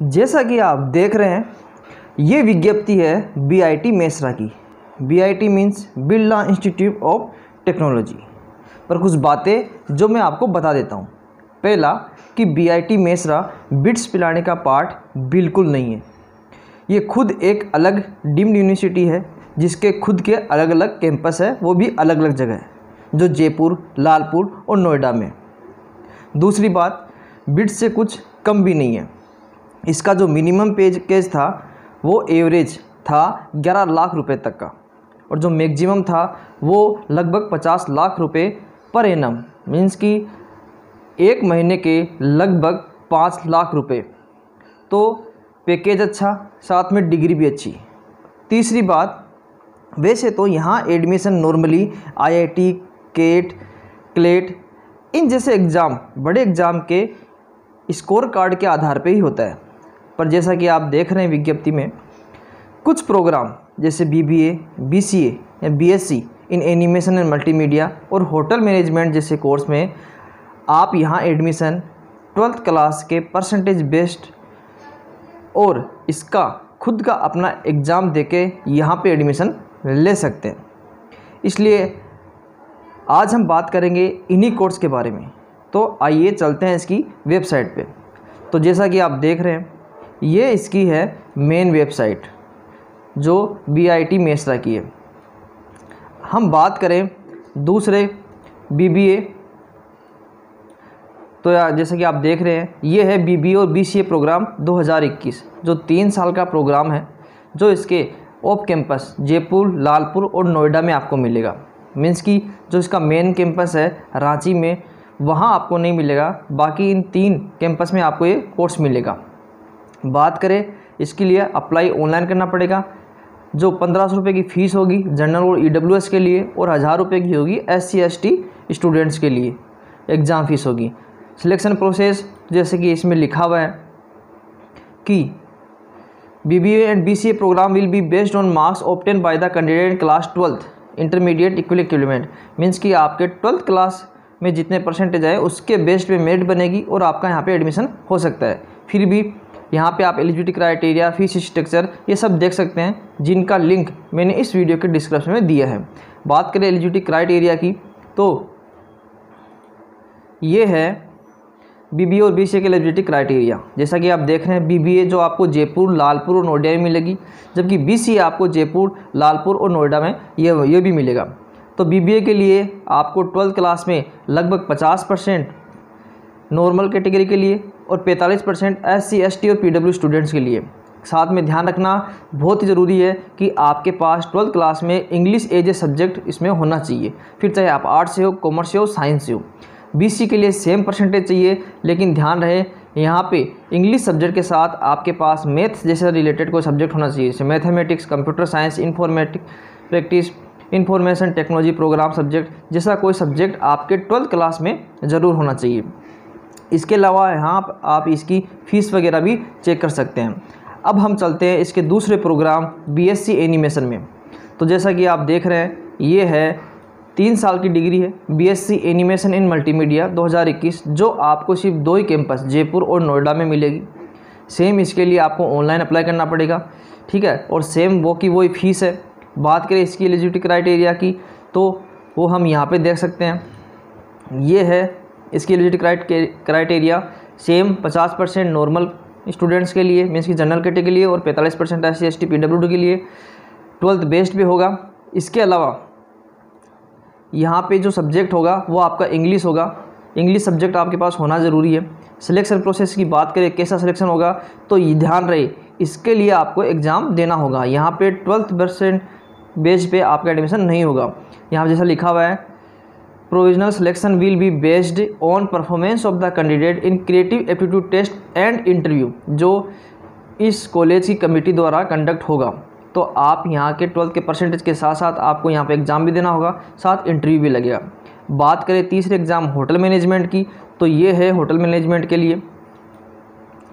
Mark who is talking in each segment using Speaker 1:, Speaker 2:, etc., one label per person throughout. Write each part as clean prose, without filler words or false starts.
Speaker 1: जैसा कि आप देख रहे हैं, ये विज्ञप्ति है बीआईटी मेसरा की। BIT means Birla institute of technology. पर कुछ बातें जो मैं आपको बता देता हूँ। पहला कि बीआईटी मेसरा बिट्स पिलाने का पार्ट बिल्कुल नहीं है। ये खुद एक अलग डीम्ड यूनिवर्सिटी है जिसके खुद के अलग अलग कैंपस है, वो भी अलग अलग जगह है, जो जयपुर, लालपुर और नोएडा में। दूसरी बात, बिट्स से कुछ कम भी नहीं है। इसका जो मिनिमम पेज था वो एवरेज था 11 लाख रुपए तक का, और जो मैक्सिमम था वो लगभग 50 लाख रुपए पर एनम, मीन्स कि एक महीने के लगभग 5 लाख रुपए। तो पैकेज अच्छा, साथ में डिग्री भी अच्छी। तीसरी बात, वैसे तो यहाँ admission normally IIT, CAT, CLAT इन जैसे एग्ज़ाम, बड़े एग्ज़ाम के स्कोर कार्ड के आधार पे ही होता है। पर जैसा कि आप देख रहे हैं विज्ञप्ति में, कुछ प्रोग्राम जैसे बीबीए, बीसीए या BSc in animation and multimedia और होटल मैनेजमेंट जैसे कोर्स में आप यहाँ एडमिशन 12th क्लास के परसेंटेज बेस्ड और इसका खुद का अपना एग्ज़ाम देके यहाँ पे एडमिशन ले सकते हैं। इसलिए आज हम बात करेंगे इन्हीं कोर्स के बारे में। तो आइए चलते हैं इसकी वेबसाइट पे। तो जैसा कि आप देख रहे हैं, ये इसकी है मेन वेबसाइट जो बीआईटी मेसरा की है। हम बात करें दूसरे बीबीए, तो जैसा कि आप देख रहे हैं, ये है बीबीए और बीसीए प्रोग्राम 2021, जो 3 साल का प्रोग्राम है, जो इसके ऑफ कैंपस जयपुर, लालपुर और नोएडा में आपको मिलेगा। मीन्स कि जो इसका मेन कैंपस है रांची में, वहाँ आपको नहीं मिलेगा, बाकी इन 3 कैंपस में आपको ये कोर्स मिलेगा। बात करें इसके लिए अप्लाई ऑनलाइन करना पड़ेगा, जो 1500 रुपये की फ़ीस होगी जनरल और ईडब्ल्यूएस के लिए, और 1000 रुपये की होगी एससी एसटी स्टूडेंट्स के लिए एग्ज़ाम फ़ीस होगी। सिलेक्शन प्रोसेस जैसे कि इसमें लिखा हुआ है कि BBA and BCA program will be based on marks obtain by the candidate class 12th intermediate equivalent. Means कि आपके 12th क्लास में जितने परसेंटेज आए उसके बेस्ड पे मेरिट बनेगी और आपका यहाँ पे एडमिशन हो सकता है। फिर भी यहाँ पे आप एलिजिबिलिटी क्राइटेरिया, फीस स्ट्रक्चर ये सब देख सकते हैं, जिनका लिंक मैंने इस वीडियो के डिस्क्रिप्शन में दिया है। बात करें एलिजिबिलिटी क्राइटेरिया की, तो ये है बीबीए और बीसीए के एलिजिबिलिटी क्राइटेरिया। जैसा कि आप देख रहे हैं, बीबीए जो आपको जयपुर, लालपुर और नोएडा में मिलेगी, जबकि बीसीए आपको जयपुर, लालपुर और नोएडा में ये भी मिलेगा। तो बीबीए के लिए आपको 12th क्लास में लगभग 50% नॉर्मल कैटेगरी के लिए और 45% एससी एसटी और पीडब्ल्यू स्टूडेंट्स के लिए। साथ में ध्यान रखना बहुत ही ज़रूरी है कि आपके पास 12th क्लास में इंग्लिश एज ए सब्जेक्ट इसमें होना चाहिए, फिर चाहे आप आर्ट्स से हो, कॉमर्स से हो, साइंस से हो। बीसी के लिए सेम परसेंटेज चाहिए, लेकिन ध्यान रहे यहाँ पे इंग्लिश सब्जेक्ट के साथ आपके पास मैथ्स जैसे रिलेटेड कोई सब्जेक्ट होना चाहिए, जैसे mathematics, computer science, informatic practice, information technology program subject जैसा कोई सब्जेक्ट आपके 12th क्लास में ज़रूर होना चाहिए। इसके अलावा यहाँ आप इसकी फ़ीस वगैरह भी चेक कर सकते हैं। अब हम चलते हैं इसके दूसरे प्रोग्राम बीएससी एनिमेशन में। तो जैसा कि आप देख रहे हैं, ये है 3 साल की डिग्री है बीएससी एनिमेशन इन मल्टीमीडिया 2021, जो आपको सिर्फ 2 ही कैंपस जयपुर और नोएडा में मिलेगी। सेम इसके लिए आपको ऑनलाइन अप्लाई करना पड़ेगा, ठीक है, और सेम वो की वही फ़ीस है। बात करें इसकी एलिजिबिलिटी क्राइटेरिया की, तो वो हम यहाँ पे देख सकते हैं। ये है इसकी eligibility criteria, same 50% normal students के लिए, मीन्स की जनरल कैटेगरी के लिए, और 45% एससी एसटी पीडब्ल्यूडी के लिए। 12th बेस्ड पे होगा। इसके अलावा यहाँ पे जो सब्जेक्ट होगा वो आपका इंग्लिश होगा। इंग्लिश सब्जेक्ट आपके पास होना ज़रूरी है। सिलेक्शन प्रोसेस की बात करें कैसा सिलेक्शन होगा, तो ये ध्यान रहे, इसके लिए आपको एग्ज़ाम देना होगा। यहाँ पे 12% बेस पे आपका एडमिशन नहीं होगा। यहाँ जैसा लिखा हुआ है, provisional selection will be based on performance of the candidate in creative aptitude test and interview, जो इस कॉलेज की कमेटी द्वारा कंडक्ट होगा। तो आप यहाँ के 12th के परसेंटेज के साथ साथ आपको यहाँ पे एग्ज़ाम भी देना होगा, साथ इंटरव्यू भी लगेगा। बात करें तीसरे एग्ज़ाम होटल मैनेजमेंट की, तो ये है होटल मैनेजमेंट के लिए।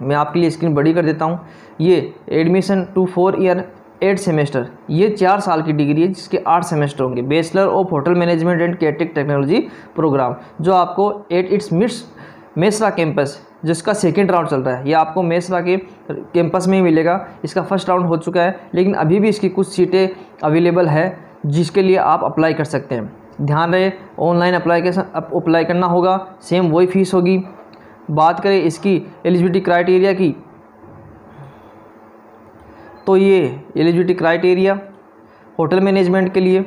Speaker 1: मैं आपके लिए स्क्रीन बड़ी कर देता हूँ। ये एडमिशन टू 4 ईयर 8 सेमेस्टर, ये 4 साल की डिग्री है जिसके 8 सेमेस्टर होंगे। Bachelor of hotel management and catering technology program, जो आपको at its mids Mesra campus जिसका सेकेंड राउंड चल रहा है। ये आपको मेसरा के कैंपस में ही मिलेगा। इसका फर्स्ट राउंड हो चुका है, लेकिन अभी भी इसकी कुछ सीटें अवेलेबल है जिसके लिए आप अप्लाई कर सकते हैं। ध्यान रहे, ऑनलाइन अप्लाई करना होगा, सेम वही फीस होगी। बात करें इसकी एलिजिबिलिटी क्राइटेरिया की, तो ये एलिजिबिलिटी क्राइटेरिया होटल मैनेजमेंट के लिए,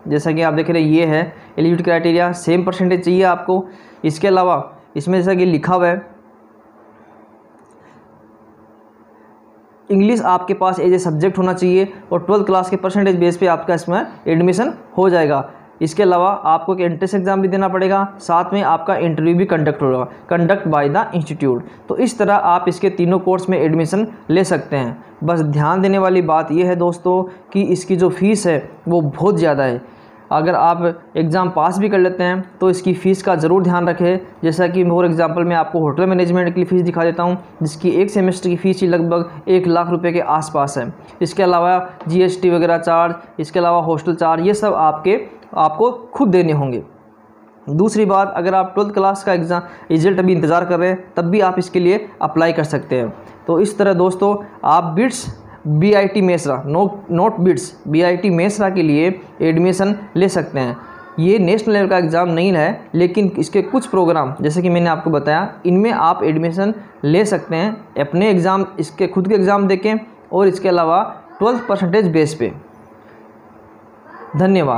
Speaker 1: जैसा कि आप देख रहे हैं, ये है एलिजिबिलिटी क्राइटेरिया। सेम परसेंटेज चाहिए आपको। इसके अलावा इसमें जैसा कि लिखा हुआ है, इंग्लिश आपके पास एज ए सब्जेक्ट होना चाहिए और 12th क्लास के परसेंटेज बेस पे आपका इसमें एडमिशन हो जाएगा। इसके अलावा आपको एक एंट्रेंस एग्ज़ाम भी देना पड़ेगा, साथ में आपका इंटरव्यू भी कंडक्ट बाय द इंस्टीट्यूट। तो इस तरह आप इसके तीनों कोर्स में एडमिशन ले सकते हैं। बस ध्यान देने वाली बात यह है दोस्तों कि इसकी जो फ़ीस है वो बहुत ज़्यादा है। अगर आप एग्ज़ाम पास भी कर लेते हैं तो इसकी फ़ीस का ज़रूर ध्यान रखें। जैसा कि फॉर एग्जांपल मैं आपको होटल मैनेजमेंट की फ़ीस दिखा देता हूं, जिसकी एक सेमेस्टर की फ़ीस ही लगभग 1 लाख रुपए के आसपास है। इसके अलावा GST वगैरह चार्ज, इसके अलावा हॉस्टल चार्ज, ये सब आपको खुद देने होंगे। दूसरी बात, अगर आप 12th क्लास का एग्ज़ाम रिजल्ट अभी इंतज़ार कर रहे हैं, तब भी आप इसके लिए अप्लाई कर सकते हैं। तो इस तरह दोस्तों आप bits BIT Mesra, note bits BIT Mesra के लिए एडमिशन ले सकते हैं। ये नेशनल लेवल का एग्ज़ाम नहीं है, लेकिन इसके कुछ प्रोग्राम जैसे कि मैंने आपको बताया, इनमें आप एडमिशन ले सकते हैं अपने एग्ज़ाम, इसके खुद के एग्ज़ाम देखें और इसके अलावा 12th परसेंटेज बेस पे। धन्यवाद।